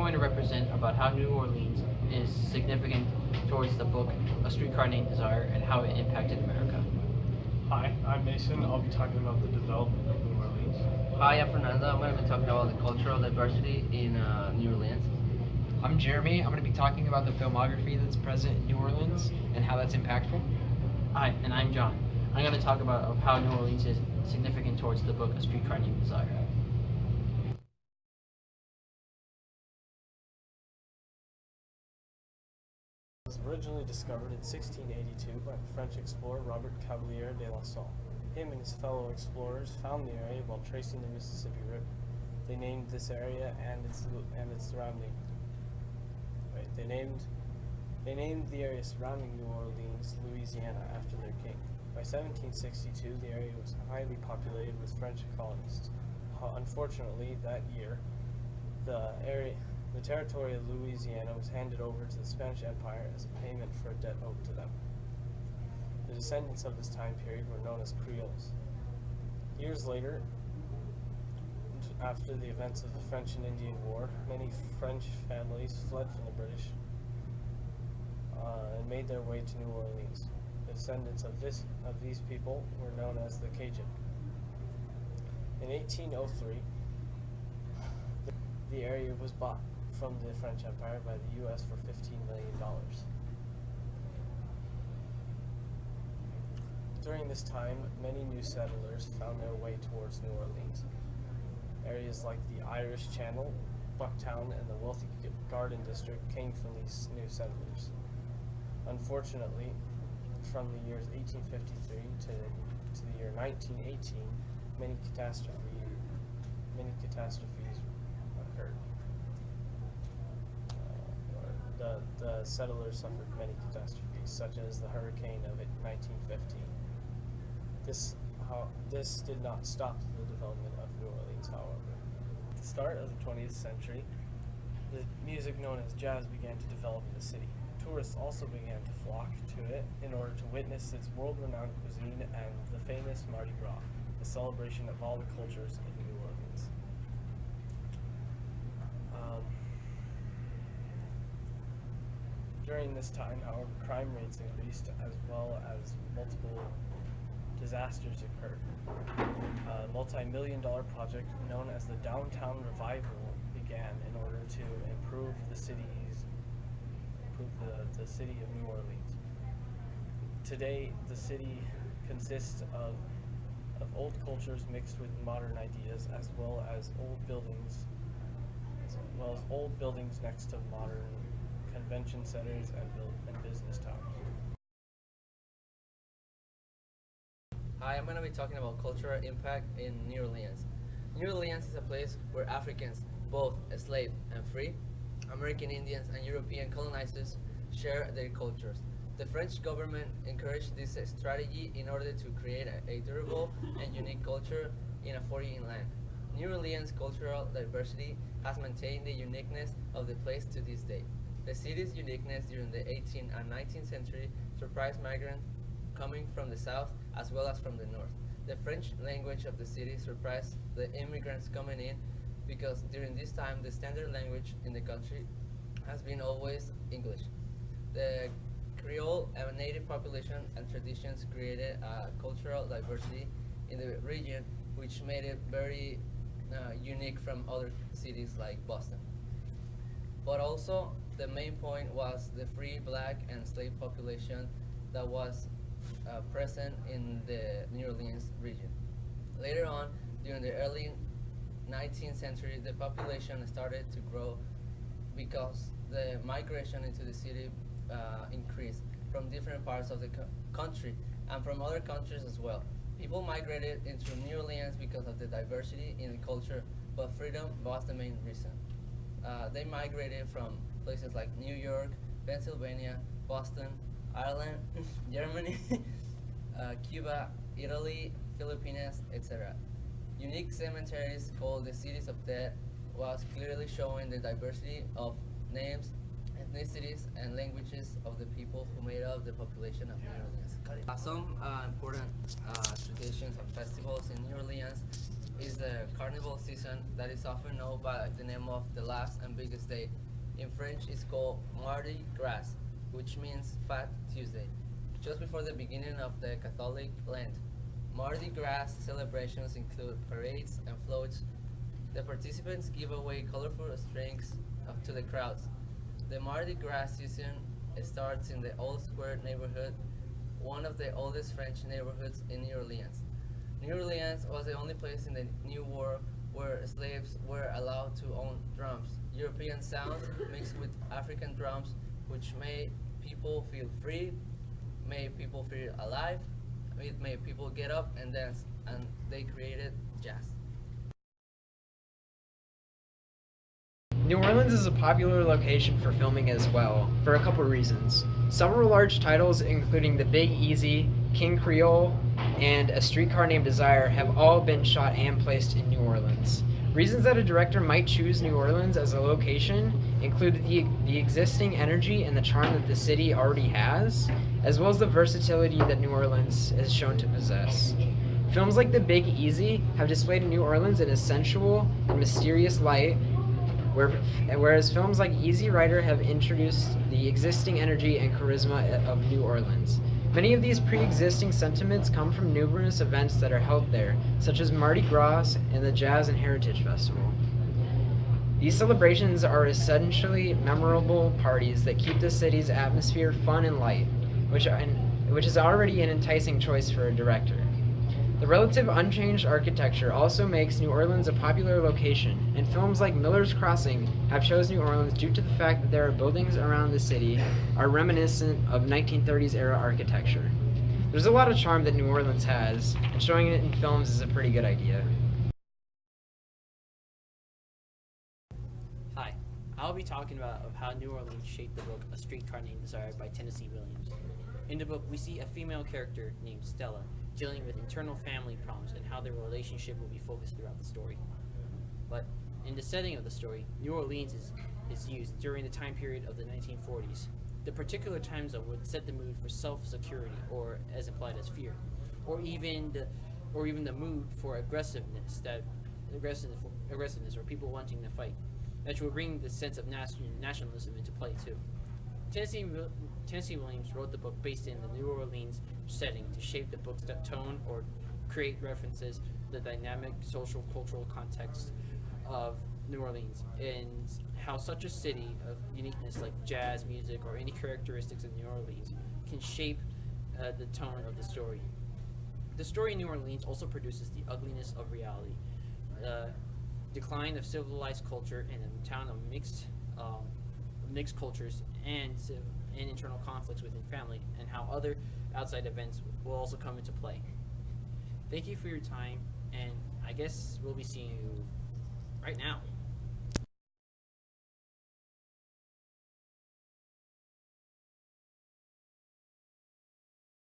going to represent about how New Orleans is significant towards the book A Streetcar Named Desire and how it impacted America. Hi, I'm Mason. I'll be talking about the development of New Orleans. Hi, I'm Fernando. I'm going to be talking about the cultural diversity in New Orleans. I'm Jeremy. I'm going to be talking about the filmography that's present in New Orleans and how that's impactful. Hi, and I'm John. I'm going to talk about how New Orleans is significant towards the book A Streetcar Named Desire. It was originally discovered in 1682 by the French explorer Robert Cavelier de la Salle. Him and his fellow explorers found the area while tracing the Mississippi River. They named this area and its surrounding. They named the area surrounding New Orleans, Louisiana, after their king. By 1762, the area was highly populated with French colonists. Unfortunately, that year, the territory of Louisiana was handed over to the Spanish Empire as a payment for a debt owed to them. The descendants of this time period were known as Creoles. Years later, after the events of the French and Indian War, many French families fled from the British and made their way to New Orleans. The descendants of these people were known as the Cajun. In 1803, the area was bought from the French Empire by the U.S. for $15 million. During this time, many new settlers found their way towards New Orleans. Areas like the Irish Channel, Bucktown, and the wealthy Garden District came from these new settlers. Unfortunately, from the years 1853 to the year 1918, many catastrophes occurred. The settlers suffered many catastrophes, such as the hurricane of 1915. This did not stop the development of New Orleans, however. At the start of the 20th century, the music known as jazz began to develop in the city. Tourists also began to flock to it in order to witness its world-renowned cuisine and the famous Mardi Gras, the celebration of all the cultures in New Orleans. During this time, however, crime rates increased as well as multiple disasters occurred. A multi-million-dollar project known as the Downtown Revival began in order to improve the city of New Orleans. Today, the city consists of old cultures mixed with modern ideas, as well as old buildings next to modern convention centers and business towers. Hi, I'm going to be talking about cultural impact in New Orleans. New Orleans is a place where Africans, both enslaved and free, American Indians and European colonizers share their cultures. The French government encouraged this strategy in order to create a durable and unique culture in a foreign land. New Orleans' cultural diversity has maintained the uniqueness of the place to this day. The city's uniqueness during the 18th and 19th century surprised migrants coming from the south as well as from the north. The French language of the city surprised the immigrants coming in because during this time the standard language in the country has been always English. The Creole and native population and traditions created a cultural diversity in the region which made it very unique from other cities like Boston. But also the main point was the free black and slave population that was present in the New Orleans region. Later on, during the early 19th century, the population started to grow because the migration into the city increased from different parts of the country and from other countries as well. People migrated into New Orleans because of the diversity in the culture, but freedom was the main reason. They migrated from places like New York, Pennsylvania, Boston, Ireland, Germany, Cuba, Italy, Philippines, etc. Unique cemeteries called the Cities of Death was clearly showing the diversity of names, ethnicities, and languages of the people who made up the population of New Orleans. Some important traditions and festivals in New Orleans is the carnival season that is often known by the name of the last and biggest day. In French, it's called Mardi Gras, which means Fat Tuesday, just before the beginning of the Catholic Lent. Mardi Gras celebrations include parades and floats. The participants give away colorful strings to the crowds. The Mardi Gras season starts in the Old Square neighborhood, one of the oldest French neighborhoods in New Orleans. New Orleans was the only place in the New World where slaves were allowed to own drums. European sounds mixed with African drums, which made people feel free, made people feel alive, it made people get up and dance, and they created jazz. New Orleans is a popular location for filming as well, for a couple reasons. Several large titles, including The Big Easy, King Creole, and A Streetcar Named Desire, have all been shot and placed in New Orleans. Reasons that a director might choose New Orleans as a location include the existing energy and the charm that the city already has, as well as the versatility that New Orleans is shown to possess. Films like The Big Easy have displayed New Orleans in a sensual and mysterious light, whereas films like Easy Rider have introduced the existing energy and charisma of New Orleans. Many of these pre-existing sentiments come from numerous events that are held there, such as Mardi Gras and the Jazz and Heritage Festival. These celebrations are essentially memorable parties that keep the city's atmosphere fun and light, which is already an enticing choice for a director. The relative unchanged architecture also makes New Orleans a popular location, and films like Miller's Crossing have chosen New Orleans due to the fact that there are buildings around the city are reminiscent of 1930s era architecture. There's a lot of charm that New Orleans has, and showing it in films is a pretty good idea. Hi, I'll be talking about how New Orleans shaped the book A Streetcar Named Desire by Tennessee Williams. In the book, we see a female character named Stella dealing with internal family problems and how their relationship will be focused throughout the story. But in the setting of the story, New Orleans is used during the time period of the 1940s. The particular time zone would set the mood for self-security, or as implied as fear, or even the mood for aggressiveness or people wanting to fight, that will bring the sense of nationalism into play too. Tennessee Williams wrote the book based in the New Orleans setting to shape the book's tone or create references to the dynamic social cultural context of New Orleans and how such a city of uniqueness like jazz music or any characteristics of New Orleans can shape the tone of the story. The story in New Orleans also produces the ugliness of reality, decline of civilized culture in a town of mixed cultures and internal conflicts within family, and how other outside events will also come into play. Thank you for your time, and I guess we'll be seeing you right now.